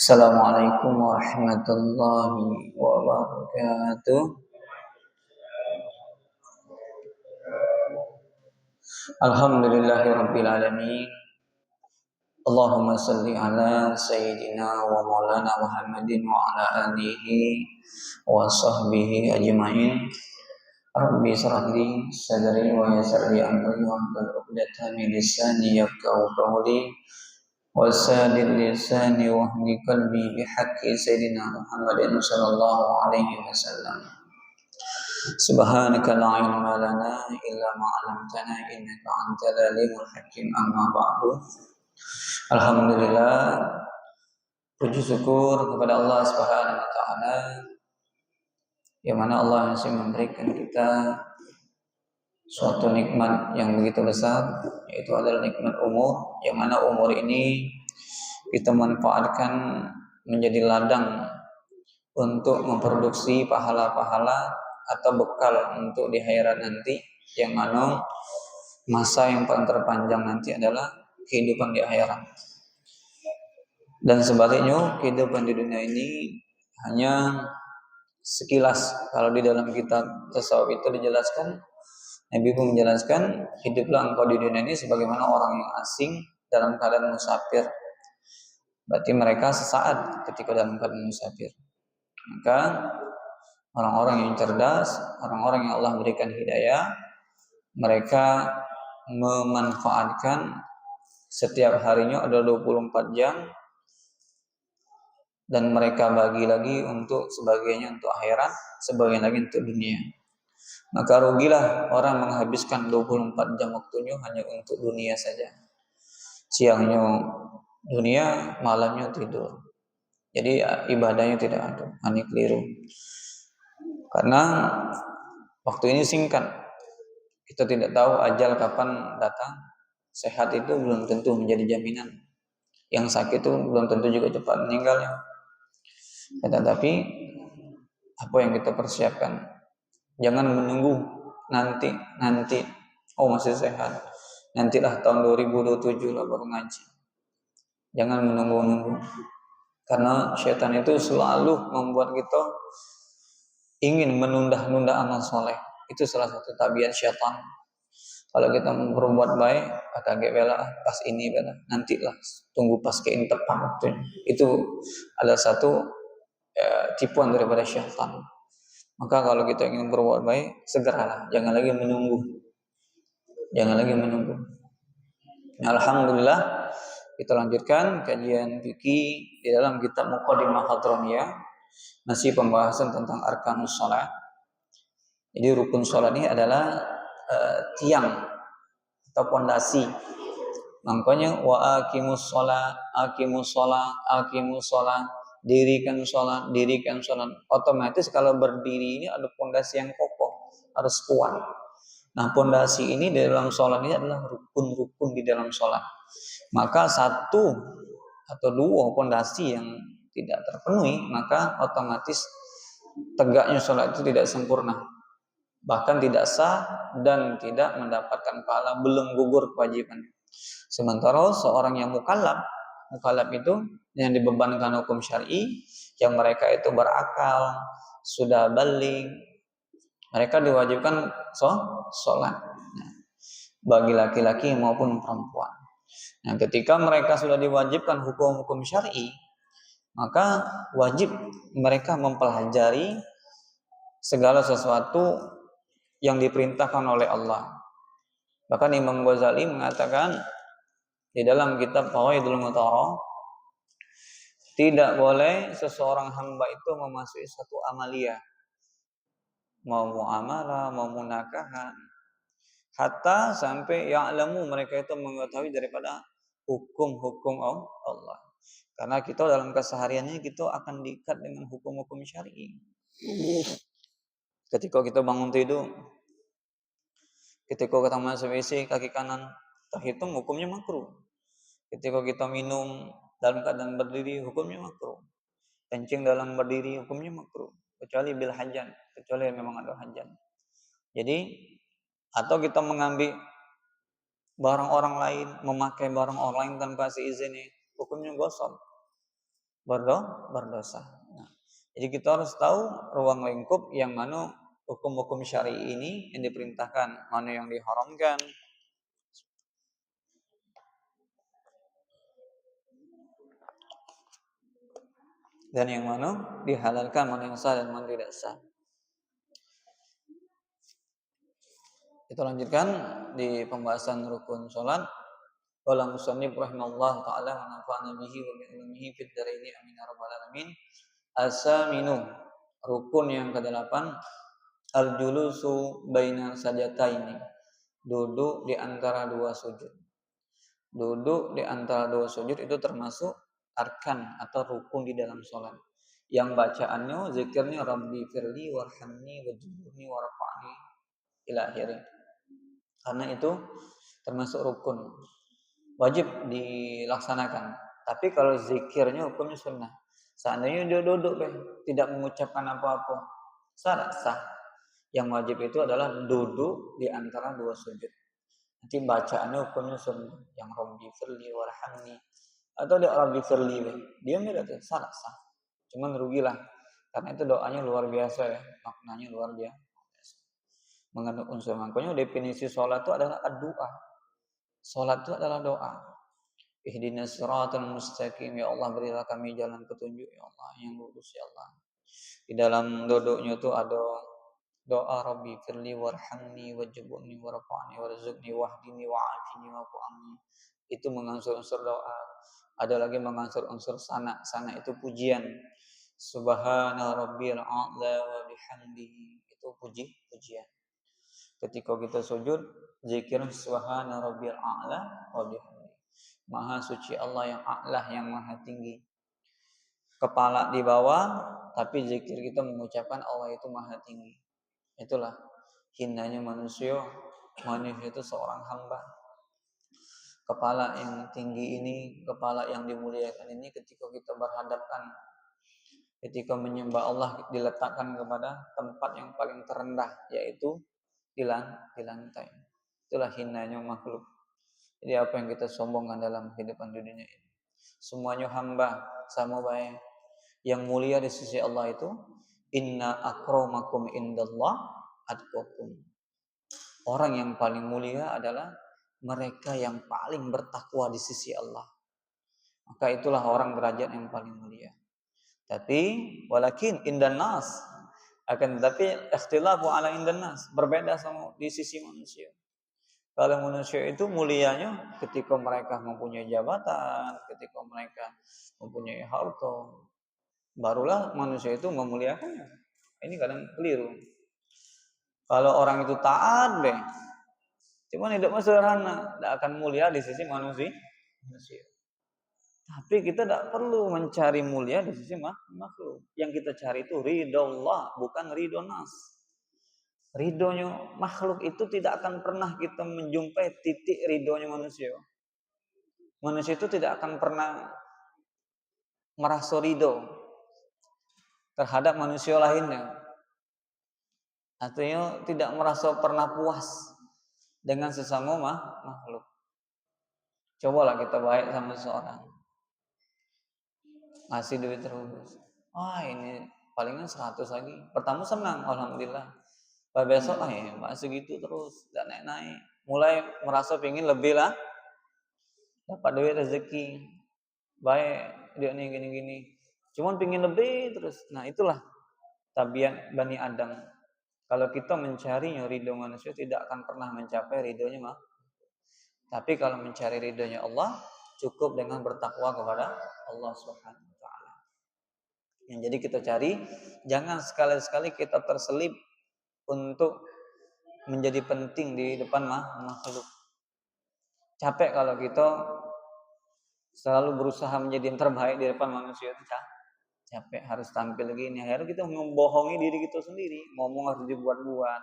Assalamualaikum warahmatullahi wabarakatuh. Alhamdulillahirabbil alamin. Allahumma shalli ala sayyidina wa maulana Muhammadin wa ala alihi wa sahbihi ajmain. Rabbi shrah li sadri wa yassir li amri wa hlul 'uqdatam min lisani yafqahu qawli. Wasadil lisani wahdi qalbi bihaqqi sayyidina Muhammadin sallallahu alaihi wasallam. Subhanaka la ilma lana illa ma 'allamtana innaka antal alimul hakim. Amma ba'du. Alhamdulillah, puji syukur kepada Allah Subhanahu wa taala yang mana Allah masih memberikan kita suatu nikmat yang begitu besar, yaitu adalah nikmat umur, yang mana umur ini kita manfaatkan menjadi ladang untuk memproduksi pahala-pahala atau bekal untuk di akhirat nanti, yang mana masa yang paling terpanjang nanti adalah kehidupan di akhirat. Dan sebaliknya, kehidupan di dunia ini hanya sekilas. Kalau di dalam kitab tasawuf itu dijelaskan, Nabi pun menjelaskan, hiduplah engkau di dunia ini sebagaimana orang yang asing dalam keadaan musafir. Berarti mereka sesaat ketika dalam keadaan musafir. Maka orang-orang yang cerdas, orang-orang yang Allah berikan hidayah, mereka memanfaatkan setiap harinya ada 24 jam, dan mereka bagi lagi untuk sebagiannya untuk akhirat, sebagian lagi untuk dunia. Maka rugilah orang menghabiskan 24 jam waktunya hanya untuk dunia saja. Siangnya dunia, malamnya tidur. Jadi ibadahnya tidak ada, hanya keliru. Karena waktu ini singkat. Kita tidak tahu ajal kapan datang. Sehat itu belum tentu menjadi jaminan. Yang sakit itu belum tentu juga cepat meninggalnya. Tetapi apa yang kita persiapkan? Jangan menunggu nanti. Oh, masih sehat. Nantilah tahun 2027 lah baru ngaji. Jangan menunggu-nunggu. Karena syaitan itu selalu membuat kita ingin menunda-nunda amal soleh. Itu salah satu tabiat syaitan. Kalau kita berbuat baik, agak bela pas ini bela, nantilah, tunggu pas kein tepat waktunya. Itu adalah satu tipuan daripada syaitan. Maka kalau kita ingin berbuat baik, segeralah, jangan lagi menunggu. Alhamdulillah, kita lanjutkan kajian fikih di dalam kitab Muqaddimah Hadramiyah, masih pembahasan tentang arkanus shalah. Jadi rukun shalah ini adalah tiang atau pondasi. Makanya wa aqimus shalah, dirikan sholat. Otomatis kalau berdiri ini ada pondasi yang kokoh, harus kuat. Nah, pondasi ini di dalam sholat ini adalah rukun-rukun di dalam sholat. Maka satu atau dua pondasi yang tidak terpenuhi, maka otomatis tegaknya sholat itu tidak sempurna, bahkan tidak sah dan tidak mendapatkan pahala, belum gugur kewajiban. Sementara seorang yang mukallaf itu yang dibebankan hukum syar'i, yang mereka itu berakal, sudah baligh, mereka diwajibkan sholat, bagi laki-laki maupun perempuan. Nah, ketika mereka sudah diwajibkan hukum-hukum syar'i, maka wajib mereka mempelajari segala sesuatu yang diperintahkan oleh Allah. Bahkan Imam Ghazali mengatakan di dalam kitab Fawaidul Mutarah, tidak boleh seseorang hamba itu memasuki satu amalia, mau muamalah, mau munakahan, hatta sampai ya'lamu, mereka itu mengetahui daripada hukum-hukum Allah. Karena kita dalam kesehariannya kita akan diikat dengan hukum-hukum syar'i. Ketika kita bangun tidur, ketika kita masuk WC, kaki kanan terhitung, hukumnya makruh. Ketika kita minum dalam keadaan berdiri, hukumnya makruh. Kencing dalam berdiri, hukumnya makruh. Kecuali bil hajan, kecuali memang ada hajan. Jadi, atau kita mengambil barang orang lain, memakai barang orang lain tanpa izin, hukumnya gosok. berdosa. Nah, jadi kita harus tahu ruang lingkup yang mana hukum-hukum syar'i ini yang diperintahkan, mana yang diharamkan. Dan yang mana dihalalkan, mana yang sah dan mana tidak sah. Kita lanjutkan di pembahasan rukun salat. Qala musannif rahimallahu taala wa nafa'ana bihi wa bi ilmihi fid dharaini amin ya rabbal alamin. Asaminu, rukun yang ke-8, al-julusu baina sajataini, duduk di antara dua sujud. Duduk di antara dua sujud itu termasuk arkan atau rukun di dalam sholat. Yang bacaannya zikirnya Rabbi firli warhamni wajburni warfa'ni ila akhirnya. Karena itu termasuk rukun, wajib dilaksanakan. Tapi kalau zikirnya hukumnya sunnah. Seandainya dia duduk tidak mengucapkan apa-apa, sah. Yang wajib itu adalah duduk di antara dua sujud. Nanti bacaannya hukumnya sunnah, yang Rabbi firli warhamni atau dia Rabbi firli, dia tidak sah. Cuman rugilah karena itu doanya luar biasa ya, maknanya luar biasa. Mengandung unsur, makanya definisi sholat itu adalah doa. Sholat itu adalah doa. Ihdinas siratal mustaqim, ya Allah berilah kami jalan petunjuk ya Allah yang lurus ya Allah. Di dalam duduknya itu ada doa Rabbi firli warhamni wajburni warfa'ni warzuqni wahdini wa'afini wa'fu anni. Itu mengandung unsur doa. Ada lagi mengandung unsur sana. Sana itu pujian. Subhana rabbil a'la wa bihamdihi. Itu pujian. Ketika kita sujud, zikir subhana rabbil a'la wa bihamdihi. Maha suci Allah yang a'la, yang maha tinggi. Kepala di bawah, tapi zikir kita mengucapkan Allah itu maha tinggi. Itulah hinanya manusia. Manusia itu seorang hamba. Kepala yang tinggi ini, kepala yang dimuliakan ini, ketika kita berhadapan, ketika menyembah Allah, diletakkan kepada tempat yang paling terendah, yaitu di lantai. Itulah hinanya makhluk. Jadi apa yang kita sombongkan dalam kehidupan dunia ini? Semuanya hamba, sama baik. Yang mulia di sisi Allah itu, inna akramakum indallah atqakum. Orang yang paling mulia adalah mereka yang paling bertakwa di sisi Allah. Maka itulah orang derajat yang paling mulia. Tapi walakin indan nas, akan tetapi ikhtilafu ala indan nas, berbeda sama di sisi manusia. Kalau manusia itu mulianya ketika mereka mempunyai jabatan, ketika mereka mempunyai harta, barulah manusia itu memuliakannya. Ini kadang keliru. Kalau orang itu taat cuman hidupnya sederhana, tidak akan mulia di sisi manusia. Tapi kita tidak perlu mencari mulia di sisi makhluk. Yang kita cari itu ridho Allah, bukan ridho nas. Ridhonya makhluk itu tidak akan pernah kita menjumpai titik ridhonya manusia. Manusia itu tidak akan pernah merasa ridho terhadap manusia lainnya. Artinya tidak merasa pernah puas dengan sesama makhluk. Cobalah kita baik sama seseorang, ngasih duit terus. Ini palingan 100 lagi. Pertama senang, alhamdulillah. Pak besok masih gitu terus, dan naik-naik. Mulai merasa pingin lebih lah, dapat duit rezeki, baik dia nih gini-gini. Cuman pingin lebih terus. Nah itulah tabiat Bani Adam. Kalau kita mencari ridho manusia, tidak akan pernah mencapai ridhonya Tapi kalau mencari ridhonya Allah, cukup dengan bertakwa kepada Allah Subhanahu wa taala. Yang jadi kita cari, jangan sekali-sekali kita terselip untuk menjadi penting di depan makhluk. Capek kalau kita selalu berusaha menjadi yang terbaik di depan manusia, itu capek, harus tampil gini. Akhirnya kita membohongi diri kita sendiri, ngomong harus dibuat-buat,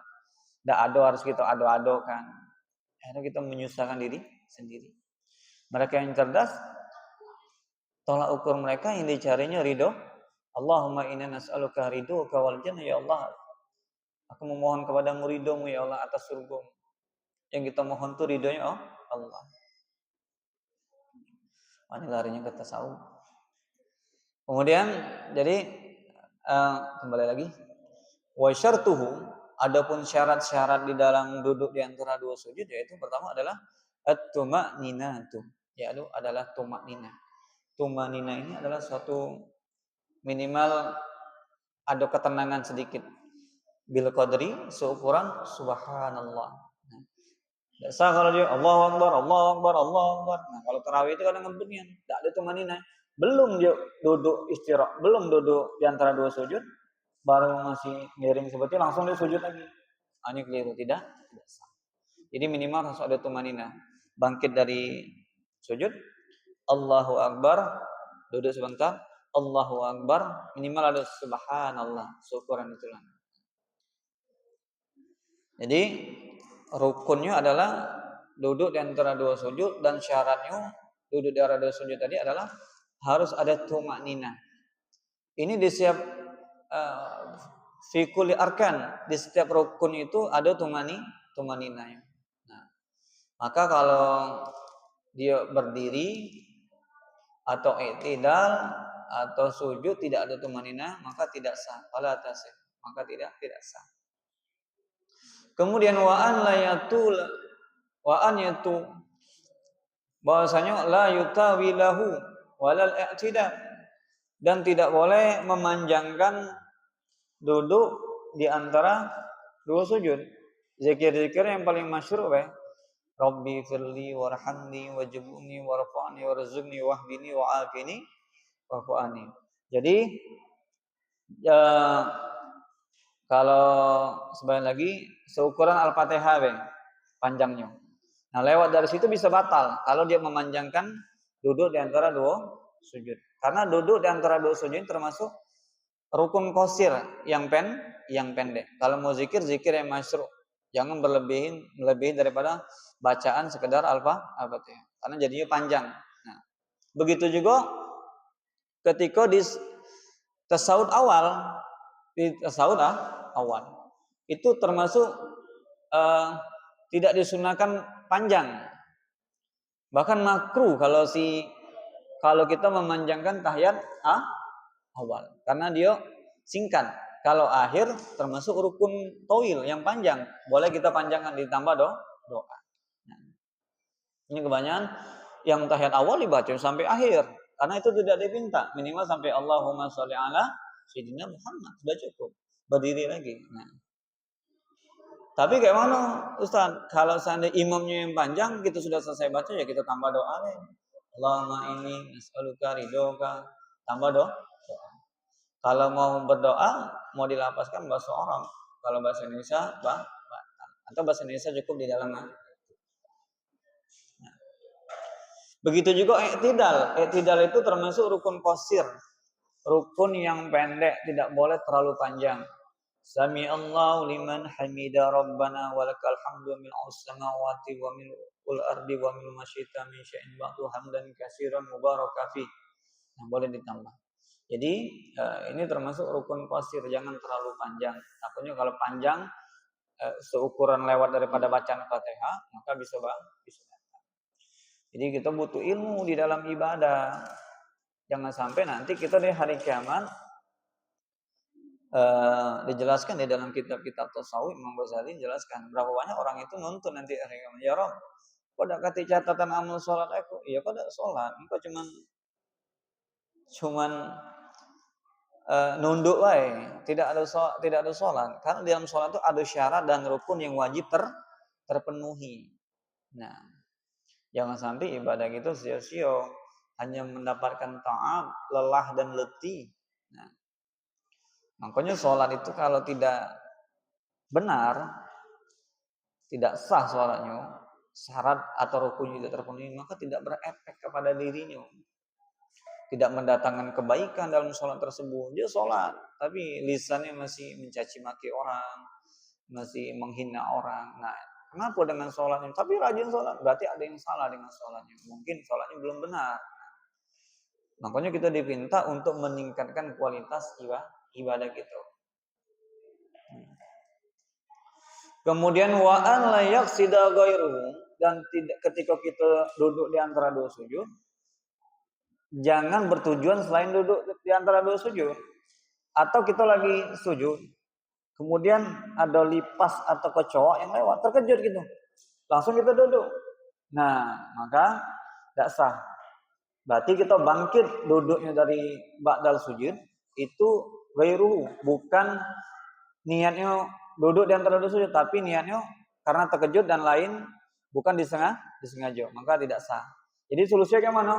tidak ada harus kita ado-adokan. Akhirnya kita menyusahkan diri sendiri. Mereka yang cerdas, tolak ukur mereka yang dicarinya ridho. Allahumma inna nas'aluka ridhoka wal jannah, ya Allah, aku memohon kepadamu ridhomu ya Allah atas surgamu. Yang kita mohon itu ridhonya Allah. Ini larinya ke tasawuf. Kemudian jadi kembali lagi, wa syartuhu, adapun syarat-syarat di dalam duduk di antara dua sujud yaitu pertama adalah at-tuma'ninatu, yaitu adalah tumaknina. Tumaknina ini adalah suatu minimal ada ketenangan sedikit, bil qadri, seukuran subhanallah. Biasa kalau dia Allahu Akbar, Allahu Akbar, Allahu Akbar. Nah, kalau tarawih itu kadang ngebenian, enggak ada tumanina. Belum dia duduk istirahat, belum duduk di antara dua sujud, baru masih miring seperti langsung dia sujud lagi. Ini keliru, tidak sah. Jadi minimal harus ada tumanina. Bangkit dari sujud, Allahu Akbar, duduk sebentar, Allahu Akbar, minimal ada subhanallah, syukuran itulah. Jadi rukunnya adalah duduk di antara dua sujud, dan syaratnya duduk di antara dua sujud tadi adalah harus ada tumaknina. Ini di setiap fi kulli arkan, di setiap rukun itu ada tumaninanya. Nah, maka kalau dia berdiri atau i'tidal atau sujud tidak ada tumanina, maka tidak sah, fala tasih, maka tidak sah. Kemudian wa an yatu, bahwasanya la yutawilahu walal i'tidal, dan tidak boleh memanjangkan duduk di antara dua sujud. Zikir-zikir yang paling masyhur Rabbi firli warhamni wajibuni warfa'ni warzuqni wahdini wa'afini wa'fu'ani. Jadi kalau sebagian lagi seukuran Al-Fatihah panjangnya. Nah, lewat dari situ bisa batal kalau dia memanjangkan duduk di antara dua sujud. Karena duduk di antara dua sujud termasuk rukun qasir yang pendek. Kalau mau zikir yang masyru'. Jangan melebihi daripada bacaan sekedar Al-Fatihah. Karena jadinya panjang. Nah, begitu juga ketika di tasawuf awal, itu termasuk tidak disunahkan panjang. Bahkan makruh kalau kita memanjangkan tahiyat awal, karena dia singkat. Kalau akhir termasuk rukun tawil yang panjang, boleh kita panjangkan ditambah doa. Nah, ini kebanyakan yang tahiyat awal dibaca sampai akhir, karena itu tidak diminta, minimal sampai Allahumma sholli ala sayyidina Muhammad, sudah cukup. Berdiri lagi. Nah, tapi kayak mana Ustaz? Kalau seandainya imamnya yang panjang, kita sudah selesai baca ya kita tambah doa nih. Allahumma inni nas'aluka ridhoka, tambah doa. Kalau mau berdoa, mau dilapaskan bahasa orang. Kalau bahasa Indonesia, atau bahasa Indonesia cukup di dalam. Nah, begitu juga i'tidal. I'tidal itu termasuk rukun qasir, rukun yang pendek, tidak boleh terlalu panjang. Sami Allahu liman hamida rabbana walakal hamdu min as-samawati wa min al-ardi wa min masyita min syai'in ba'du hamdan katsiran mubaraka fi. Nah, boleh ditambah. Jadi ini termasuk rukun qasir, jangan terlalu panjang. Takutnya kalau panjang seukuran lewat daripada bacaan Fatihah, maka bisa batal. Jadi kita butuh ilmu di dalam ibadah. Jangan sampai nanti kita di hari kiamat dijelaskan di dalam kitab-kitab tasawuf, Imam Ghazali jelaskan berapa banyak orang itu nuntut nanti hari kiamat, ya Rob, kok ada kati catatan amal sholat aku? Iya, kok ada sholat? Kok cuman nunduk tidak ada sholat. Karena di dalam sholat itu ada syarat dan rukun yang wajib terpenuhi. Nah, jangan sampai ibadah itu sia-sia, hanya mendapatkan ta'ab, lelah dan letih. Nah, makanya sholat itu kalau tidak benar, tidak sah sholatnya, syarat atau rukun tidak terpenuhi, maka tidak berefek kepada dirinya. Tidak mendatangkan kebaikan dalam sholat tersebut. Dia sholat, tapi lisannya masih mencaci maki orang, masih menghina orang. Nah, kenapa dengan sholatnya? Tapi rajin sholat, berarti ada yang salah dengan sholatnya. Mungkin sholatnya belum benar. Makanya kita diminta untuk meningkatkan kualitas ibadah kita. Kemudian wa'an layak sida ghairuhu, dan tidak ketika kita duduk di antara dua sujud, jangan bertujuan selain duduk di antara dua sujud. Atau kita lagi sujud, kemudian ada lipas atau kecoa yang lewat, terkejut gitu. Langsung kita duduk. Nah, maka tidak sah. Berarti kita bangkit duduknya dari ba'dal sujud, itu ghairuhu, bukan niatnya duduk di antara dua sujud, tapi niatnya karena terkejut dan lain bukan disengaja, maka tidak sah. Jadi solusinya gimana?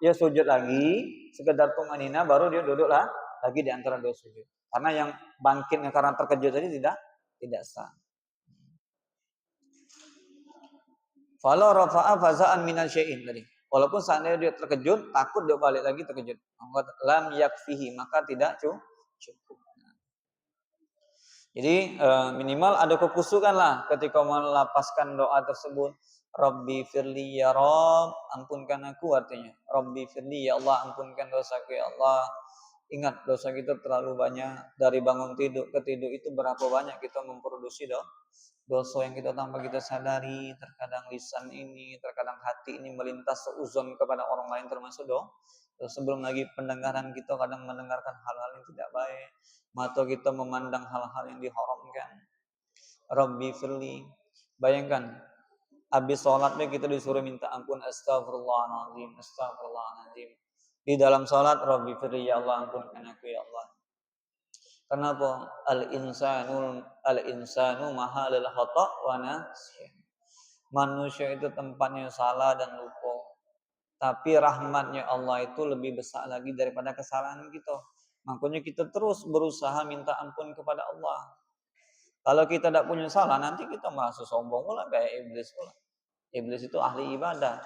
Dia sujud lagi, sekedar tumanina, baru dia duduklah lagi di antara dua sujud. Karena yang bangkitnya karena terkejut tadi tidak sah. Falau rafa'a faza'an minal syai'in tadi. Walaupun seandainya dia terkejut, takut dia balik lagi terkejut. Lam yakfihi, maka tidak cukup. Jadi minimal ada kekusukan lah ketika melapaskan doa tersebut. Rabbi firli ya Rabb, ampunkan aku artinya. Rabbi firli ya Allah, ampunkan dosaku ya Allah. Ingat dosa kita terlalu banyak. Dari bangun tidur ke tidur itu berapa banyak kita memproduksi dosa yang kita tanpa kita sadari. Terkadang lisan ini, terkadang hati ini melintas seuzon kepada orang lain termasuk sebelum lagi pendengaran kita kadang mendengarkan hal-hal yang tidak baik. Mata kita memandang hal-hal yang diharamkan. Rabbi firli. Bayangkan, habis sholatnya kita disuruh minta ampun, astagfirullahaladzim, astagfirullahaladzim. Di dalam sholat, Rabbi firli ya Allah, ampunkan aku ya Allah. Kenapa? Al-insanu mahalil khata' wa nasyan. Manusia itu tempatnya salah dan lupa. Tapi rahmatnya Allah itu lebih besar lagi daripada kesalahan kita. Makanya kita terus berusaha minta ampun kepada Allah. Kalau kita tidak punya salah, nanti kita merasa sombong pula kayak iblis pula. Iblis itu ahli ibadah.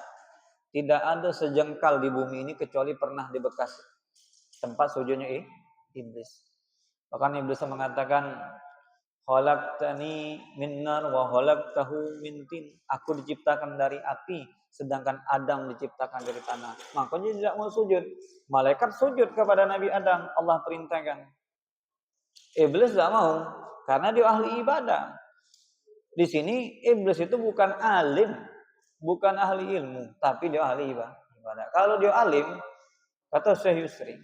Tidak ada sejengkal di bumi ini kecuali pernah di bekas tempat sujudnya iblis. Bahkan iblis mengatakan, khalaqtani min nar wa khalaqtahu min tin. Aku diciptakan dari api, sedangkan Adam diciptakan dari tanah. Makanya tidak mau sujud. Malaikat sujud kepada Nabi Adam, Allah perintahkan. Iblis tidak mau, karena dia ahli ibadah. Di sini iblis itu bukan alim, bukan ahli ilmu, tapi dia ahli ibadah. Kalau dia alim, kata Syekh Yusri,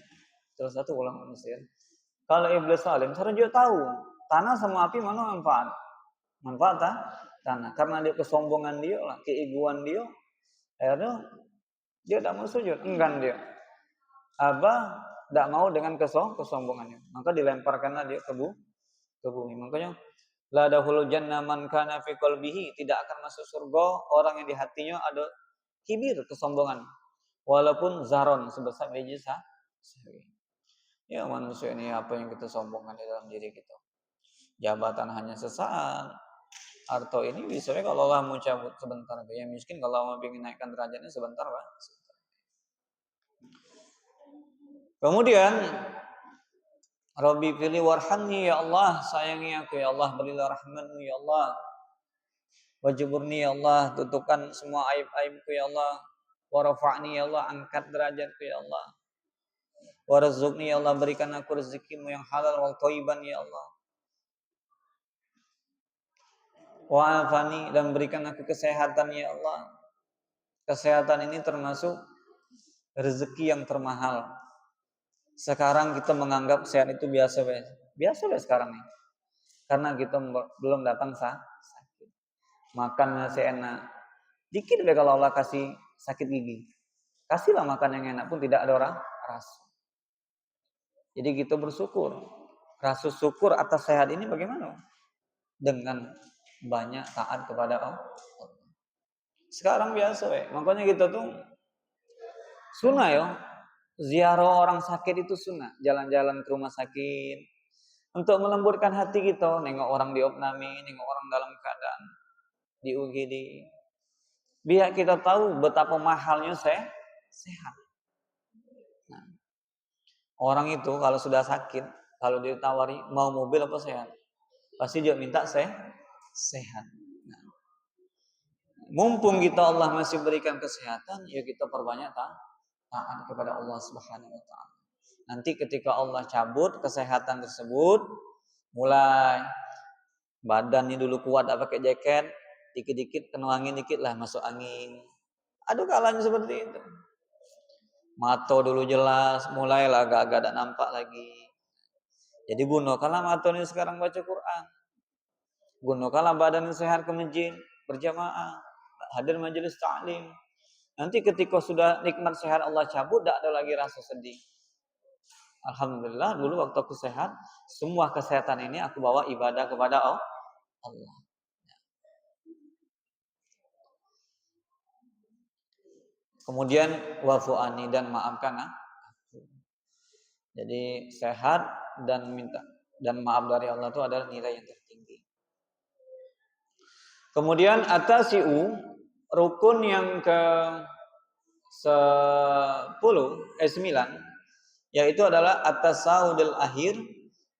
salah satu ulama Mesir, kalau iblis alim, seharusnya dia tahu tanah sama api mana manfaat tanah. Karena dia kesombongan dia, keegoan dia, akhirnya dia tidak mau sujud, enggan dia. Tidak mau dengan kesombongannya, maka dilemparkanlah dia ke bumi. Makanya la dahulu jannah man kana fi qalbihi, tidak akan masuk surga orang yang di hatinya ada kibir, kesombongan, walaupun zaron sebesar biji sawi. Ya manusia ini apa yang kita sombongkan di dalam diri kita? Jabatan hanya sesaat, harta ini bisa kalau Allah mau cabut sebentar. Yang miskin kalau Allah mau ingin naikkan derajatnya sebentar, Pak. Kemudian Rabbi fili warhamni ya Allah, sayangi aku ya Allah, berilah rahmatmu ya Allah. Wajiburni ya Allah, tutupkan semua aib-aibku ya Allah. Warafa'ni ya Allah, angkat derajatku ya Allah. Warzukni ya Allah, berikan aku rezekimu yang halal wal thayyiban ya Allah. Wa'afani, dan berikan aku kesehatan ya Allah. Kesehatan ini termasuk rezeki yang termahal. Sekarang kita menganggap sehat itu biasa sekarang nih. Karena kita belum datang sakit. Makan nasi enak. Dikit deh kalau Allah kasih sakit gigi. Kasihlah makan yang enak pun tidak ada orang rasa. Jadi kita bersyukur. Rasa syukur atas sehat ini bagaimana? Dengan banyak taat kepada Allah. Sekarang biasa makanya kita tuh sunnah ya. Ziarah orang sakit itu sunnah. Jalan-jalan ke rumah sakit. Untuk melembutkan hati kita. Nengok orang diopname, nengok orang dalam keadaan di UGD. Biar kita tahu betapa mahalnya sehat. Nah, orang itu kalau sudah sakit, kalau ditawari mau mobil apa sehat, pasti dia minta sehat. Nah, mumpung kita Allah masih berikan kesehatan, ya kita perbanyak taat kepada Allah Subhanahu wa taala. Nanti ketika Allah cabut kesehatan tersebut, mulai badannya dulu kuat tak pakai jaket, dikit-dikit kena angin dikit lah masuk angin. Aduh kalanya seperti itu. Mato dulu jelas, mulailah agak-agak ada nampak lagi. Jadi gunakanlah mato ini sekarang baca Quran. Gunakanlah badan sehat ke masjid berjamaah, hadir majelis ta'lim. Nanti ketika sudah nikmat sehat Allah cabut, tidak ada lagi rasa sedih. Alhamdulillah dulu waktu aku sehat, semua kesehatan ini aku bawa ibadah kepada Allah. Kemudian wafu'ani, dan maafkan aku. Jadi sehat dan minta dan maaf dari Allah itu adalah nilai yang tertinggi. Kemudian atasi'u, rukun yang ke 9, yaitu adalah at-tasawudul akhir,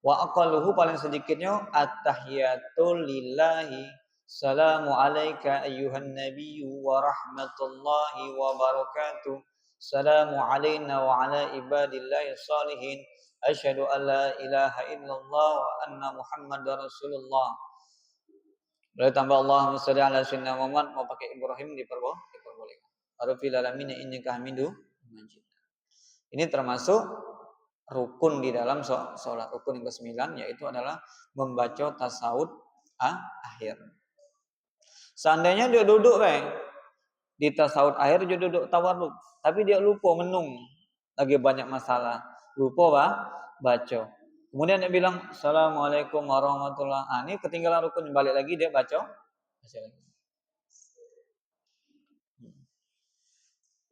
wa aqalluhu, paling sedikitnya at-tahiyatul lillahi, salamu alayka ayyuhan nabiyyu wa rahmatullahi wa barakatuh, salamu alayna wa ala ibadillahi salihin, asyhadu an la ilaha illallah wa anna muhammadar rasulullah. Boleh tambah Allahumma sholli ala sayyidina Muhammad, mau pakai Ibrahim diperbolehkan. Arafil alamin innaka hamidum majid. Ini termasuk rukun di dalam sholat. Rukun yang ke-9 yaitu adalah membaca tasawuf akhir. Seandainya dia duduk di tasawuf akhir, dia duduk tawarruk, tapi dia lupa menung, lagi banyak masalah, lupa baca. Kemudian dia bilang assalamualaikum warahmatullahi wabarakatuh. Ini ketinggalan rukun, balik lagi dia baca lagi.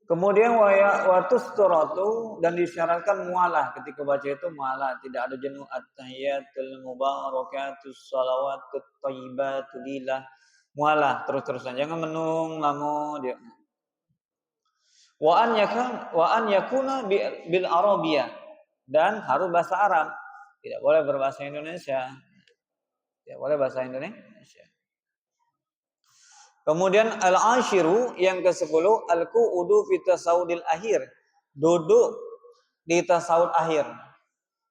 Kemudian watusturatu, dan disyaratkan mualah ketika baca itu, mualah, tidak ada jenuh. At-tahiyatul mubarakatus salawatut thayyibatul lillah, mualah terus-terusan, jangan menung lama dia. Wa an yakuna bil arabiyah, dan harus bahasa Arab, tidak boleh berbahasa Indonesia. Tidak boleh bahasa Indonesia. Kemudian al-ashiru, yang ke-10, al-qu'udu fi tasawudil akhir, duduk di tasawud akhir.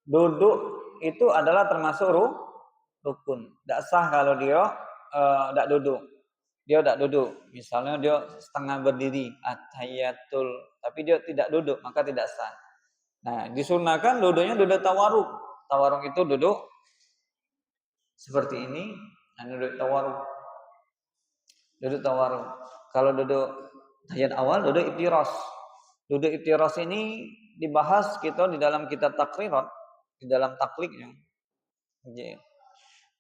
Duduk itu adalah termasuk rukun. Tidak sah kalau dia tidak duduk. Dia tidak duduk. Misalnya dia setengah berdiri, at-tahiyatul, tapi dia tidak duduk, maka tidak sah. Nah, disunahkan duduknya duduk tawaruk. Tawaruk itu duduk seperti ini, duduk tawaruk. Duduk tawaruk. Kalau duduk tahiyat awal, duduk iftiras. Duduk iftiras ini dibahas kita di dalam kitab takrirat, di dalam takliknya.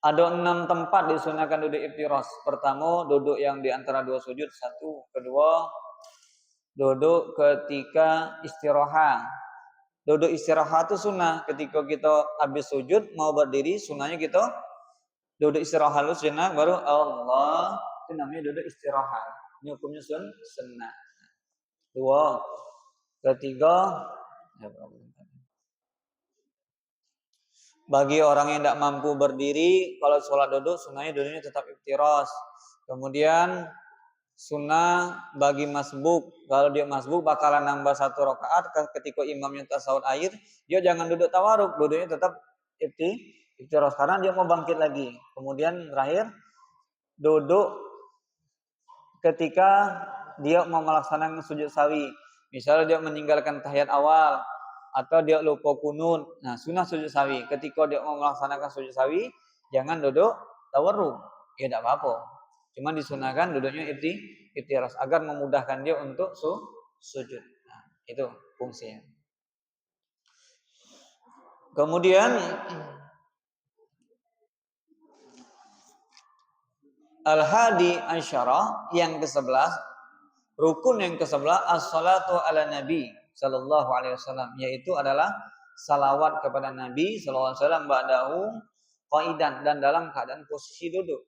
Ada 6 tempat disunahkan duduk iftiras. Pertama, duduk yang di antara 2 sujud, 1. Kedua, duduk ketika istirahat. Duduk istirahat itu sunnah. Ketika kita habis sujud mau berdiri, sunnahnya kita duduk istirahat dulu sejenak, baru Allah, itu namanya duduk istirahat. Ini hukumnya sunnah. 2. Ketiga, bagi orang yang tidak mampu berdiri, kalau sholat duduk, sunnahnya duduknya tetap iftiras. Kemudian sunnah bagi masbuk, kalau dia masbuk bakalan nambah 1 rakaat ketika imamnya tasawuf akhir, dia jangan duduk tawaruk, duduknya tetap iftiras karena dia mau bangkit lagi. Kemudian terakhir, duduk ketika dia mau melaksanakan sujud sawi. Misalnya dia meninggalkan tahiyat awal atau dia lupa kunut. Nah, sunnah sujud sawi. Ketika dia mau melaksanakan sujud sawi, jangan duduk tawarruk. Ya tidak apa-apa. Cuma disunahkan duduknya iftiras agar memudahkan dia untuk sujud. Nah, itu fungsinya. Kemudian al-hadi asyara, yang ke-11, rukun yang ke-11, as-salatu ala nabi sallallahu alaihi wasallam, yaitu adalah salawat kepada Nabi sallallahu alaihi wasallam ba'dahu qaidan, dan dalam keadaan posisi duduk.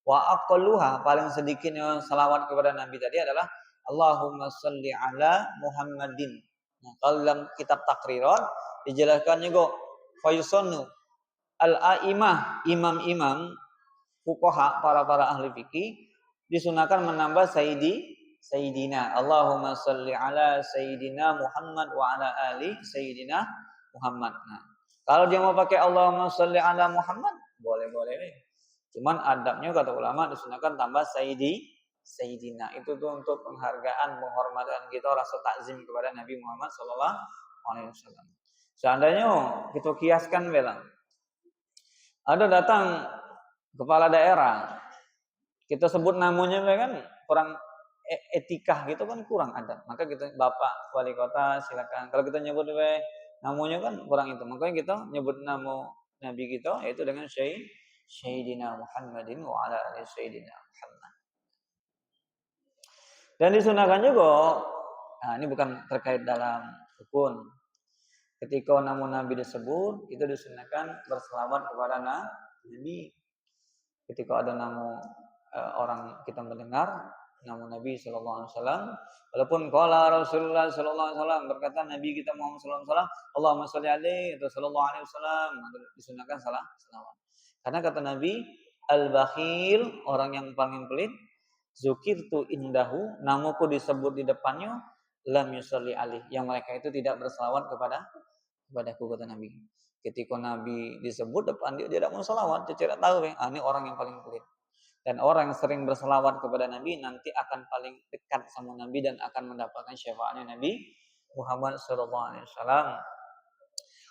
Wa aqalluha, paling sedikitnya salawat kepada Nabi tadi adalah Allahumma sholli ala Muhammadin. Nah, kalau dalam kitab takrirat dijelaskan juga fayusannu al-aimah, imam-imam fuqaha, para ahli fikih, disunahkan menambah Sayyidina. Allahumma sholli ala Sayyidina Muhammad wa ala ali Sayyidina Muhammad. Nah, kalau dia mau pakai Allahumma sholli ala Muhammad, boleh. Cuman adabnya kata ulama disunahkan tambah Sayyidina. Itu tuh untuk penghargaan, penghormatan kita, rasa takzim kepada Nabi Muhammad sallallahu alaihi wasallam. Seandainya kita kiaskan bela, ada datang kepala daerah, kita sebut namanya kan kurang etika gitu kan, kurang adab. Maka kita Bapak Wali Kota silakan. Kalau kita nyebut namanya kan kurang itu. Makanya kita nyebut nama Nabi kita yaitu dengan Sayyidina Muhammadin wa ala alihi Sayyidina Muhammad. Dan disunahkan juga, nah ini bukan terkait dalam rukun. Ketika nama Nabi disebut, itu disunahkan berselawat kepada Nabi. Ketika ada nama orang kita mendengar nama Nabi Sallallahu Alaihi Wasallam, walaupun qala Rasulullah Sallallahu Alaihi Wasallam, berkata Nabi kita Muhammad Sallallahu Alaihi Wasallam, Allahumma sholli alaihi atau Sallallahu Alaihi Wasallam, disunahkan selawat. Karena kata Nabi, al-bakhil, orang yang paling pelit, zukirtu indahu, namaku disebut di depannya, lam yusalli alaihi, yang mereka itu tidak berselawat kepadaku, kata Nabi. Ketika Nabi disebut depan dia tidak mau salawat, dia tidak tahu ini orang yang paling pelit. Dan orang yang sering berselawat kepada Nabi nanti akan paling dekat sama Nabi dan akan mendapatkan syafaatnya Nabi Muhammad SAW.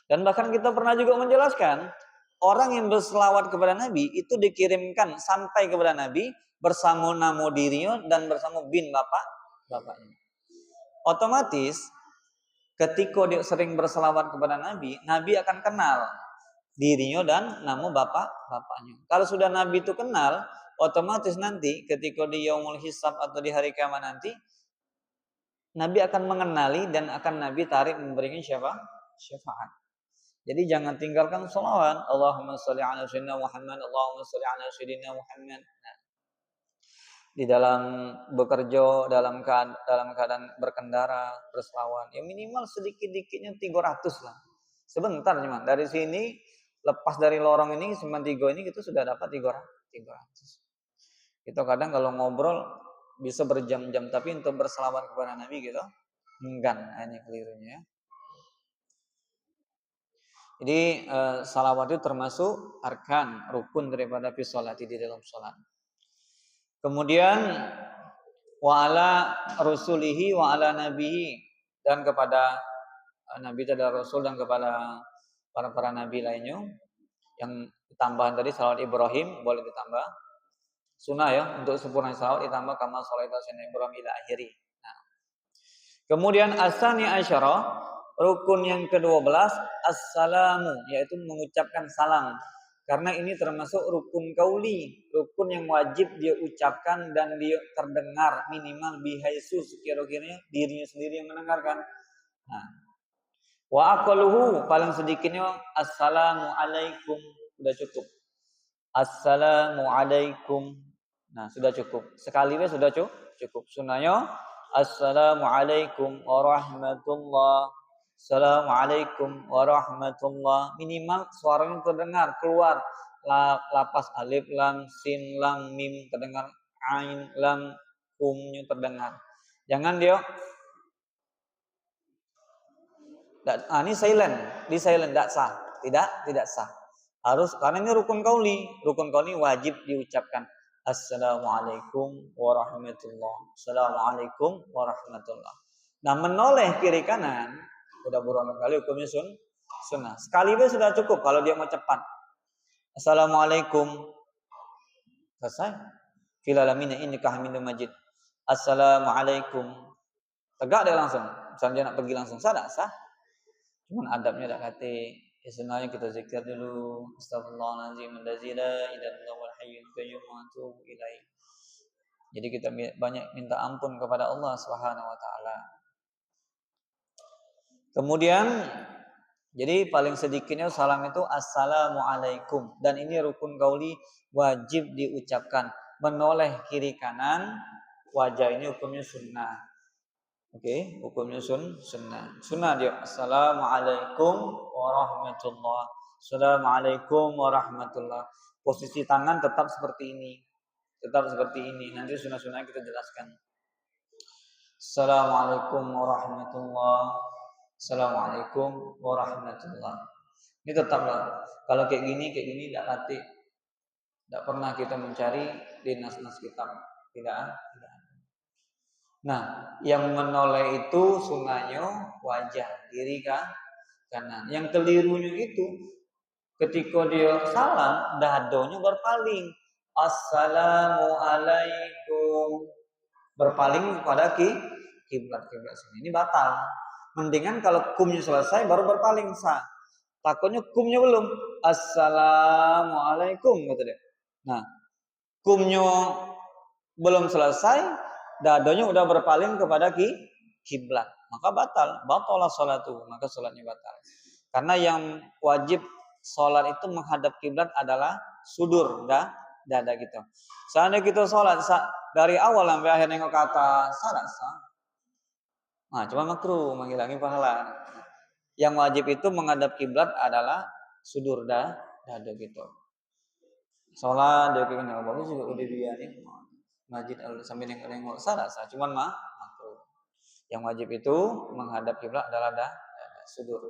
Dan bahkan kita pernah juga menjelaskan, orang yang berselawat kepada Nabi itu dikirimkan sampai kepada Nabi bersama nama dirinya dan bersama bin bapaknya. Otomatis ketika dia sering berselawat kepada Nabi, Nabi akan kenal dirinya dan nama bapaknya. Kalau sudah Nabi itu kenal, otomatis nanti ketika di yaumul hisab atau di hari kiamat nanti, Nabi akan mengenali dan akan Nabi tarik memberikan syafaat. Jadi jangan tinggalkan sholawat. Allahumma sholli ala sayyidina Muhammad, Allahumma sholli ala sayyidina Muhammad. Nah, di dalam bekerja, dalam keadaan berkendara, berselawat, ya minimal sedikit-dikitnya 300 lah. Sebentar cuman dari sini lepas dari lorong ini Semantigo ini kita sudah dapat 300. Kita kadang kalau ngobrol bisa berjam-jam, tapi untuk berselawat kepada Nabi gitu enggan, ini kelirunya. Jadi salawat itu termasuk arkan, rukun daripada fi sholati, di dalam sholat. Kemudian wa ala rasulihi wa ala nabihi, dan kepada Nabi dan Rasul dan kepada para nabi lainnya. Yang tambahan tadi salawat Ibrahim boleh ditambah, sunnah ya, untuk sempurna salawat ditambah kama sholaita sayyidina Ibrahim ila akhiri. Nah. Kemudian asani asyara, rukun yang ke-12 assalamu, yaitu mengucapkan salam. Karena ini termasuk rukun kauli, rukun yang wajib dia ucapkan dan dia terdengar minimal bihaisu, sekira-kiranya dirinya sendiri yang mendengarkan. Nah, wa aqaluhu, paling sedikitnya assalamu alaikum, sudah cukup. Assalamu alaikum. Nah, sudah cukup. Sekali sudah cukup. Sunnahnya assalamu alaikum warahmatullah. Assalamualaikum warahmatullah. Minimal suaranya terdengar, keluar. Lapas alif lam sin lam mim terdengar, ain lam kumnya terdengar. Jangan dia ini silent, di silent tidak sah, tidak sah. Harus, karena ini rukun kauli wajib diucapkan. Assalamualaikum warahmatullah. Assalamualaikum warahmatullah. Nah, menoleh kiri kanan udah berulang kali hukumnya sunnah. Sekali sudah cukup kalau dia mau cepat. Assalamualaikum, selesai. Fil alamin innaka hamidum majid. Assalamualaikum, tegak dia langsung. Misalnya dia nak pergi langsung sah. Cuman adabnya tak kata, sebenarnya kita zikir dulu, astagfirullahaladzim, la ilaha illallah hayyul qayyum wa atubu ilaih. Jadi kita banyak minta ampun kepada Allah Subhanahu wa taala. Kemudian jadi paling sedikitnya salam itu assalamualaikum, dan ini rukun kauli wajib diucapkan. Menoleh kiri kanan wajah ini hukumnya sunnah. Oke, hukumnya sunnah. Sunnah dia. Assalamualaikum warahmatullah. Assalamualaikum warahmatullah. Posisi tangan tetap seperti ini. Nanti sunnah-sunnah kita jelaskan. Assalamualaikum warahmatullah. Assalamualaikum warahmatullah. Ini tetaplah. Kalau kayak gini tidak latih. Tidak pernah kita mencari di nas-nas kitab. tidak. Nah, yang menoleh itu sunnahnya wajah diri kanan. Yang kelirunya itu ketika dia salam, dadonya berpaling. Assalamualaikum. Berpaling kepada kiblat sini. Ini batal. Mendingan kalau kumnya selesai baru berpaling sah. Takutnya kumnya belum. Assalamualaikum kata dia. Nah, kumnya belum selesai, dadonya udah berpaling kepada kiblat. Maka batalah salatu, maka salatnya batal. Karena yang wajib salat itu menghadap kiblat adalah sudur, dada gitu. Seandainya kita salat dari awal sampai akhir nengok ke atas, salah sah. Nah, cuma makruh menghilangin pahala. Yang wajib itu menghadap kiblat adalah sudur dada gitu. Salat dia kena bagus juga udah dia nih. Masjid sambil nengok salah sah, cuman makruh. Yang wajib itu menghadap kiblat adalah sudur.